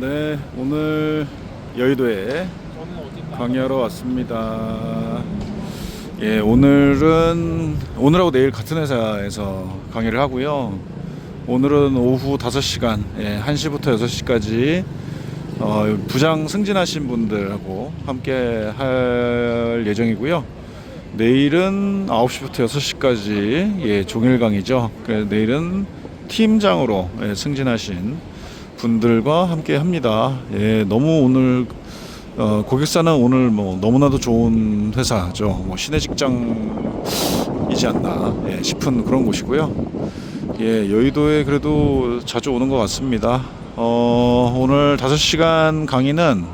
네, 오늘 여의도에 강의하러 왔습니다. 예, 오늘하고 내일 같은 회사에서 강의를 하고요. 오늘은 오후 5시간, 1시부터 6시까지 부장 승진하신 분들하고 함께 할 예정이고요. 내일은 9시부터 6시까지 종일 강의죠. 내일은 팀장으로 승진하신 분들과 함께 합니다. 너무 오늘 고객사는 오늘 뭐 너무나도 좋은 회사죠. 뭐 시내 직장이지 않나 싶은 그런 곳이고요. 여의도에 그래도 자주 오는 것 같습니다. 오늘 5시간 강의는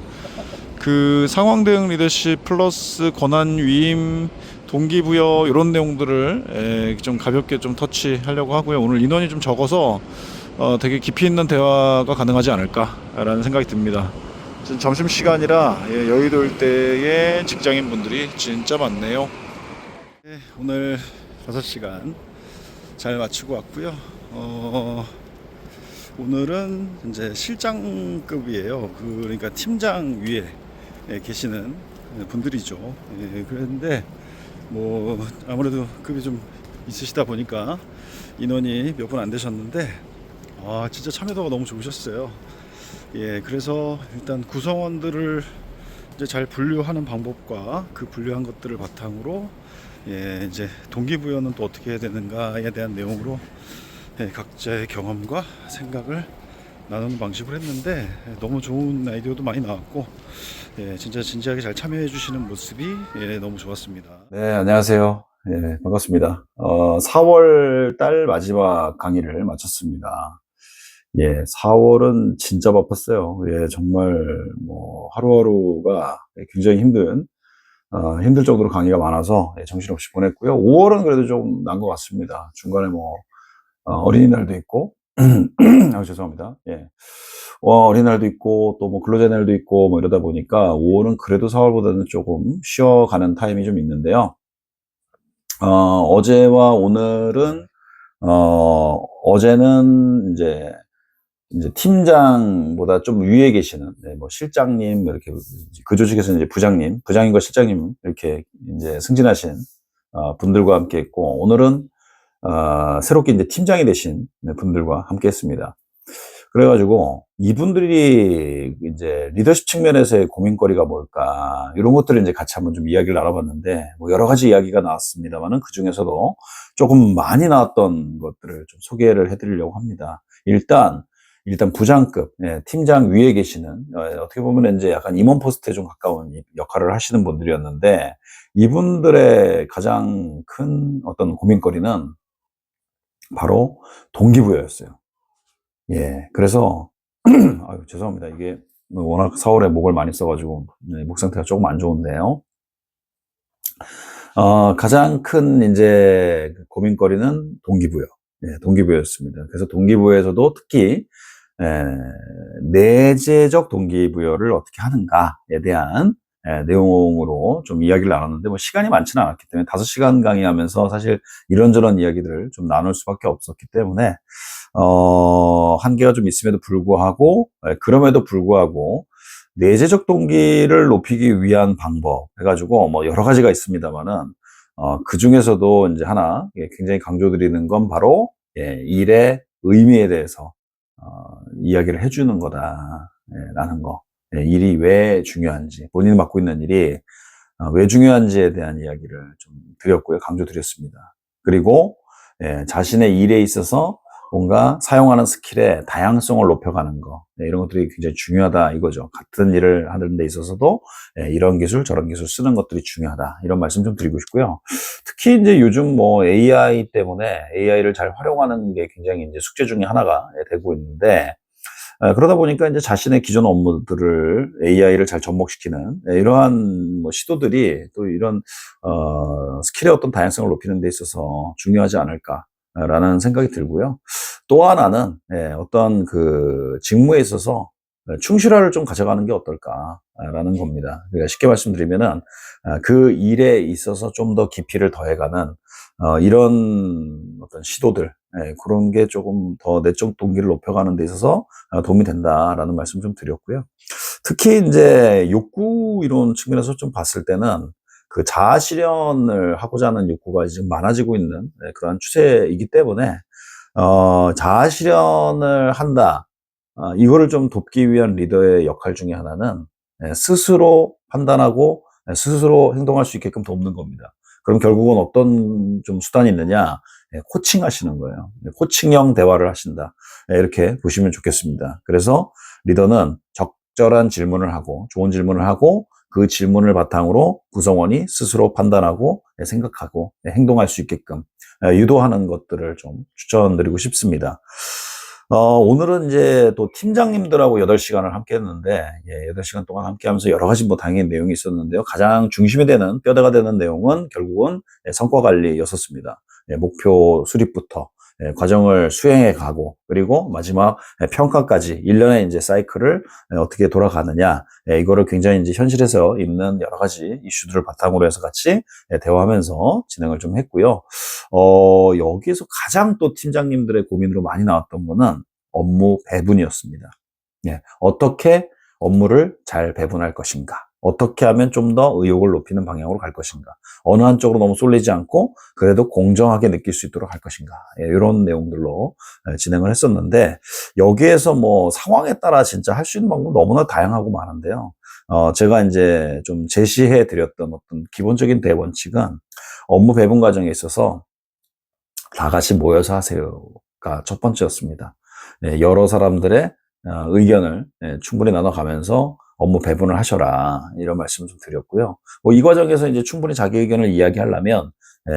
그 상황 대응 리더십 플러스 권한 위임 동기부여 이런 내용들을 좀 가볍게 좀 터치하려고 하고요. 오늘 인원이 좀 적어서 되게 깊이 있는 대화가 가능하지 않을까라는 생각이 듭니다. 지금 점심시간이라 여의도 일대의 직장인 분들이 진짜 많네요. 오늘 5시간 잘 마치고 왔고요. 오늘은 이제 실장급이에요. 그러니까 팀장 위에 계시는 분들이죠. 그런데 뭐 아무래도 급이 좀 있으시다 보니까 인원이 몇 분 안 되셨는데 진짜 참여도가 너무 좋으셨어요. 그래서 일단 구성원들을 이제 잘 분류하는 방법과 그 분류한 것들을 바탕으로 이제 동기부여는 또 어떻게 해야 되는가에 대한 내용으로 각자의 경험과 생각을 나누는 방식으로 했는데 너무 좋은 아이디어도 많이 나왔고 진짜 진지하게 잘 참여해 주시는 모습이 너무 좋았습니다. 네, 안녕하세요. 반갑습니다. 4월 달 마지막 강의를 마쳤습니다. 4월은 진짜 바빴어요. 정말 뭐 하루하루가 굉장히 힘들 정도로 강의가 많아서 정신없이 보냈고요. 5월은 그래도 좀 난 것 같습니다. 중간에 뭐 어린이날도 있고 죄송합니다. 어린이날도 있고 또 뭐 근로자 날도 있고 뭐 이러다 보니까 5월은 그래도 4월보다는 조금 쉬어가는 타임이 좀 있는데요. 어제와 오늘은 어제는 이제 팀장보다 좀 위에 계시는 뭐 실장님 이렇게 그 조직에서 이제 부장님과 실장님 이렇게 이제 승진하신 분들과 함께 했고, 오늘은 새롭게 이제 팀장이 되신 분들과 함께 했습니다. 그래가지고 이분들이 이제 리더십 측면에서의 고민거리가 뭘까, 이런 것들을 이제 같이 한번 좀 이야기를 나눠봤는데, 뭐 여러 가지 이야기가 나왔습니다만은 그 중에서도 조금 많이 나왔던 것들을 좀 소개를 해드리려고 합니다. 일단 부장급, 팀장 위에 계시는, 어떻게 보면 이제 약간 임원 포스트에 좀 가까운 역할을 하시는 분들이었는데, 이분들의 가장 큰 어떤 고민거리는 바로 동기부여였어요. 그래서 아유, 죄송합니다. 이게 워낙 4월에 목을 많이 써가지고 목 상태가 조금 안 좋은데요. 가장 큰 이제 고민거리는 동기부여였습니다. 그래서 동기부여에서도 특히 내재적 동기부여를 어떻게 하는가에 대한 내용으로 좀 이야기를 나눴는데, 뭐 시간이 많지는 않았기 때문에 5시간 강의하면서 사실 이런저런 이야기들을 좀 나눌 수밖에 없었기 때문에 한계가 좀 있음에도 불구하고, 그럼에도 불구하고 내재적 동기를 높이기 위한 방법 해가지고 뭐 여러 가지가 있습니다만은, 그 중에서도 이제 하나 굉장히 강조드리는 건 바로 일의 의미에 대해서 이야기를 해주는 거다 라는 거. 일이 왜 중요한지, 본인이 맡고 있는 일이 왜 중요한지에 대한 이야기를 좀 드렸고요, 강조드렸습니다. 그리고 자신의 일에 있어서 뭔가 사용하는 스킬의 다양성을 높여가는 거, 이런 것들이 굉장히 중요하다 이거죠. 같은 일을 하는 데 있어서도 이런 기술 저런 기술 쓰는 것들이 중요하다, 이런 말씀 좀 드리고 싶고요. 특히 이제 요즘 뭐 AI 때문에 AI를 잘 활용하는 게 굉장히 이제 숙제 중에 하나가 되고 있는데, 그러다 보니까 이제 자신의 기존 업무들을 AI를 잘 접목시키는 이러한 뭐 시도들이 또 이런 스킬의 어떤 다양성을 높이는 데 있어서 중요하지 않을까라는 생각이 들고요. 또 하나는 어떤 그 직무에 있어서 충실화를 좀 가져가는 게 어떨까라는 겁니다. 그러니까 쉽게 말씀드리면은 그 일에 있어서 좀 더 깊이를 더해가는 이런 어떤 시도들, 그런 게 조금 더 내적 동기를 높여가는 데 있어서 도움이 된다라는 말씀 좀 드렸고요. 특히 이제 욕구 이론 측면에서 좀 봤을 때는 그 자아 실현을 하고자 하는 욕구가 지금 많아지고 있는 그런 추세이기 때문에 자아 실현을 한다. 이거를 좀 돕기 위한 리더의 역할 중에 하나는 스스로 판단하고 스스로 행동할 수 있게끔 돕는 겁니다. 그럼 결국은 어떤 좀 수단이 있느냐? 코칭 하시는 거예요. 코칭형 대화를 하신다. 이렇게 보시면 좋겠습니다. 그래서 리더는 적절한 질문을 하고 좋은 질문을 하고 그 질문을 바탕으로 구성원이 스스로 판단하고 생각하고 행동할 수 있게끔 유도하는 것들을 좀 추천드리고 싶습니다. 오늘은 이제 또 팀장님들하고 8시간을 함께 했는데, 8시간 동안 함께 하면서 여러 가지 뭐 당연히 내용이 있었는데요. 가장 중심이 되는, 뼈대가 되는 내용은 결국은 성과 관리였었습니다. 목표 수립부터, 과정을 수행해 가고, 그리고 마지막 평가까지 1년의 이제 사이클을 어떻게 돌아가느냐, 이거를 굉장히 이제 현실에서 있는 여러 가지 이슈들을 바탕으로 해서 같이 대화하면서 진행을 좀 했고요. 여기에서 가장 또 팀장님들의 고민으로 많이 나왔던 거는 업무 배분이었습니다. 어떻게 업무를 잘 배분할 것인가? 어떻게 하면 좀 더 의욕을 높이는 방향으로 갈 것인가? 어느 한쪽으로 너무 쏠리지 않고 그래도 공정하게 느낄 수 있도록 할 것인가? 이런 내용들로 진행을 했었는데 여기에서 뭐 상황에 따라 진짜 할 수 있는 방법 너무나 다양하고 많은데요. 제가 이제 좀 제시해 드렸던 어떤 기본적인 대원칙은 업무 배분 과정에 있어서 다 같이 모여서 하세요가 첫 번째였습니다. 여러 사람들의 의견을 충분히 나눠가면서 업무 배분을 하셔라 이런 말씀을 좀 드렸고요. 이 과정에서 이제 충분히 자기 의견을 이야기하려면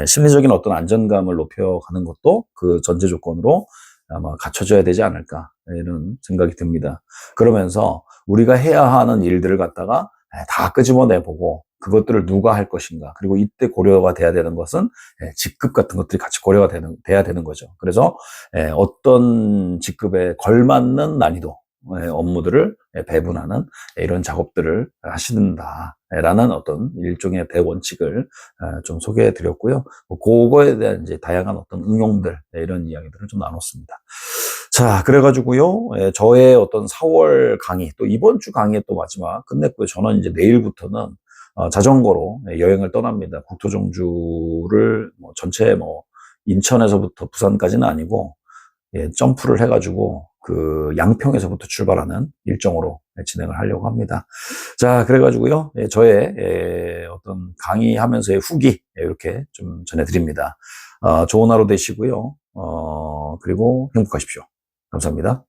심리적인 어떤 안정감을 높여가는 것도 그 전제 조건으로 아마 갖춰져야 되지 않을까 이런 생각이 듭니다. 그러면서 우리가 해야 하는 일들을 갖다가 다 끄집어내보고 그것들을 누가 할 것인가 그리고 이때 고려가 돼야 되는 것은 직급 같은 것들이 같이 고려가 돼야 되는 거죠. 그래서 어떤 직급에 걸맞는 난이도 업무들을 배분하는 이런 작업들을 하신다라는 어떤 일종의 대원칙을 좀 소개해 드렸고요. 그거에 대한 이제 다양한 어떤 응용들 이런 이야기들을 좀 나눴습니다. 자, 그래가지고요, 저의 어떤 4월 강의, 또 이번 주 강의 또 마지막 끝냈고요. 저는 이제 내일부터는 자전거로 여행을 떠납니다. 국토종주를 전체 인천에서부터 부산까지는 아니고, 점프를 해가지고 그 양평에서부터 출발하는 일정으로 진행을 하려고 합니다. 자, 그래가지고요, 저의 어떤 강의하면서의 후기 이렇게 좀 전해드립니다. 좋은 하루 되시고요. 그리고 행복하십시오. 감사합니다.